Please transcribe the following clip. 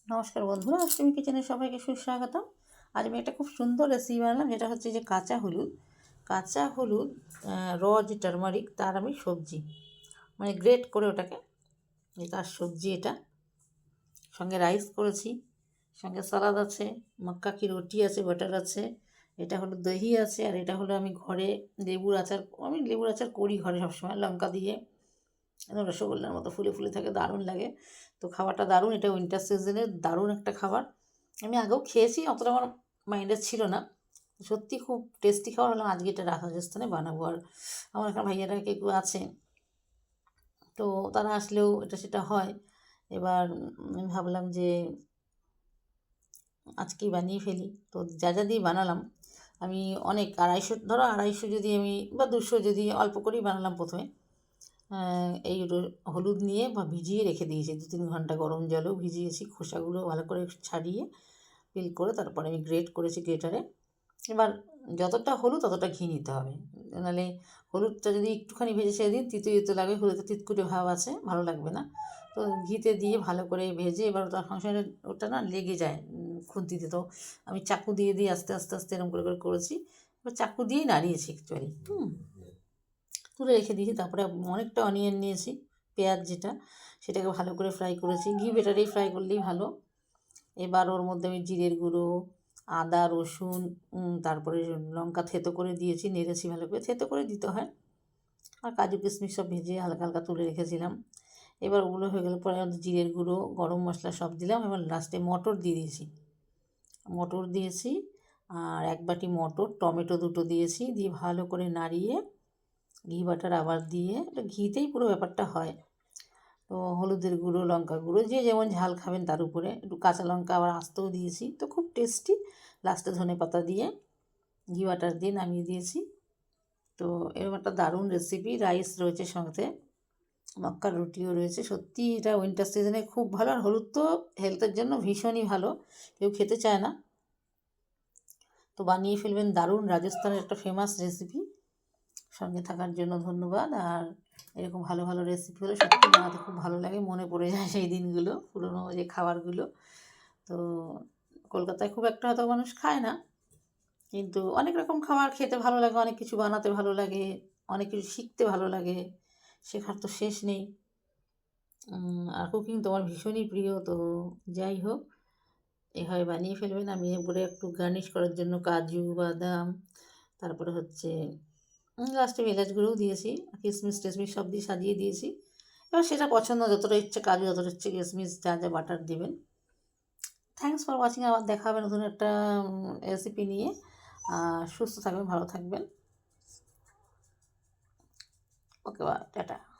নমস্কার বন্ধুরা, অষ্টমী কিচেনে সবাইকে সুস্বাগতম। আজ আমি একটা খুব সুন্দর রেসিপি বানালাম, যেটা হচ্ছে যে কাঁচা হলুদ র যে টারমারিক তার আমি সবজি মানে গ্রেট করে ওটাকে, তার সবজি এটা। সঙ্গে রাইস করেছি, সঙ্গে সালাদ আছে, মক্কা কি রুটি আছে, বাটার আছে, এটা হলো দহি আছে, আর এটা হলো আমি ঘরে লেবুর আচার করি ঘরে সবসময় লঙ্কা দিয়ে, একদম রসগোল্লার মতো ফুলে ফুলে থাকে, দারুণ লাগে। তো খাবারটা দারুণ, এটা উইন্টার সিজনের দারুণ একটা খাবার। আমি আগেও খেয়েছি, অতটা আমার মাইন্ডে ছিল না। সত্যি খুব টেস্টি খাবার হলো। আজকে এটা রাজস্থানে বানাবো। আর আমার এখানে ভাইয়ারা কেউ আছে, তো তারা আসলেও এটা সেটা হয়। এবার আমি ভাবলাম যে আজকেই বানিয়ে ফেলি। তো যা যা দিয়ে বানালাম, আমি অনেক আড়াইশো যদি আমি বা 200 যদি অল্প করেই বানালাম প্রথমে। এই হলুদ নিয়ে বা ভিজিয়ে রেখে দিয়েছি 2-3 ঘন্টা, গরম জলেও ভিজিয়েছি, খোসাগুলো ভালো করে ছাড়িয়ে পিল করে তারপরে আমি গ্রেট করেছি গ্রেটারে। এবার যতটা হলুদ ততটা ঘি নিতে হবে, নাহলে হলুদটা যদি একটুখানি ভেজে ছেড়ে দিন তিতো তিতো লাগবে, হলুদে তিতকুটে ভাব আছে, ভালো লাগবে না। তো ঘিতে দিয়ে ভালো করে ভেজে এবার ওটা ফাংশনে ওটা না লেগে যায় খুন্তিতে, তো আমি চাকু দিয়ে দিয়ে আস্তে আস্তে আস্তে এরকম করে করে করেছি। এবার চাকু দিয়েই নাড়িয়েছি অ্যাকচুয়ালি, তুলে রেখে দিয়েছি। তারপরে অনেকটা অনিয়ন নিয়েছি, পেঁয়াজ যেটা, সেটাকে ভালো করে ফ্রাই করেছি, ঘি বেটারেই ফ্রাই করলেই ভালো। এবার ওর মধ্যে আমি জিরের গুঁড়ো, আদা রসুন, তারপরে লঙ্কা থেতো করে দিয়েছি, নেড়েছি ভালো করে, থেতো করে দিতে হয়। আর কাজু কিশমিশ সব ভেজে হালকা হালকা তুলে রেখেছিলাম। এবার ওগুলো হয়ে গেলে পরে জিরের গুঁড়ো, গরম মশলা সব দিলাম। এবার লাস্টে মটর দিয়েছি, আর 1 বাটি মটর, টমেটো 2টো দিয়েছি, দিয়ে ভালো করে নাড়িয়ে ঘি বাটার আবার দিয়ে, এটা ঘিতেই পুরো ব্যাপারটা হয়। তো হলুদের গুঁড়ো, লঙ্কা গুঁড়ো, যে যেমন ঝাল খাবেন তার উপরে, একটু কাঁচা লঙ্কা আবার আস্তেও দিয়েছি, তো খুব টেস্টি। লাস্টে ধনেপাতা দিয়ে ঘি বাটার দিয়ে নামিয়ে দিয়েছি। তো এরকম একটা দারুণ রেসিপি। রাইস রয়েছে, সঙ্গে মক্কার রুটিও রয়েছে। সত্যি এটা উইন্টার সিজনে খুব ভালো। আর হলুদ তো হেলথের জন্য ভীষণই ভালো, কেউ খেতে চায় না, তো বানিয়ে ফেলবেন। দারুণ রাজস্থানের একটা ফেমাস রেসিপি। সঙ্গে থাকার জন্য ধন্যবাদ। আর এরকম ভালো ভালো রেসিপি হলে সত্যি বানাতে খুব ভালো লাগে, মনে পড়ে যায় সেই দিনগুলো, পুরনো যে খাবারগুলো। তো কলকাতায় খুব একটা হয়তো মানুষ খায় না, কিন্তু অনেক রকম খাবার খেতে ভালো লাগে, অনেক কিছু বানাতে ভালো লাগে, অনেক কিছু শিখতে ভালো লাগে, শেখার তো শেষ নেই। আর কুকিং তো আমার ভীষণই প্রিয়। তো যাই হোক, এভাবে বানিয়ে ফেলবেন। আমি এরপরে একটু গার্নিশ করার জন্য কাজু বাদাম, তারপরে হচ্ছে লাস্টে এলাচগুলোও দিয়েছি, কিশমিশ টিশমিশ সব দিয়ে সাজিয়ে দিয়েছি। এবার সেটা পছন্দ, যতটা ইচ্ছে কাজু, যতটা ইচ্ছে কিশমিশ, যা যা বাটার দেবেন। Thanks for watching. আবার দেখা হবে নতুন একটা রেসিপি নিয়ে। সুস্থ থাকবেন, ভালো থাকবেন। ওকে, বাই, টাটা।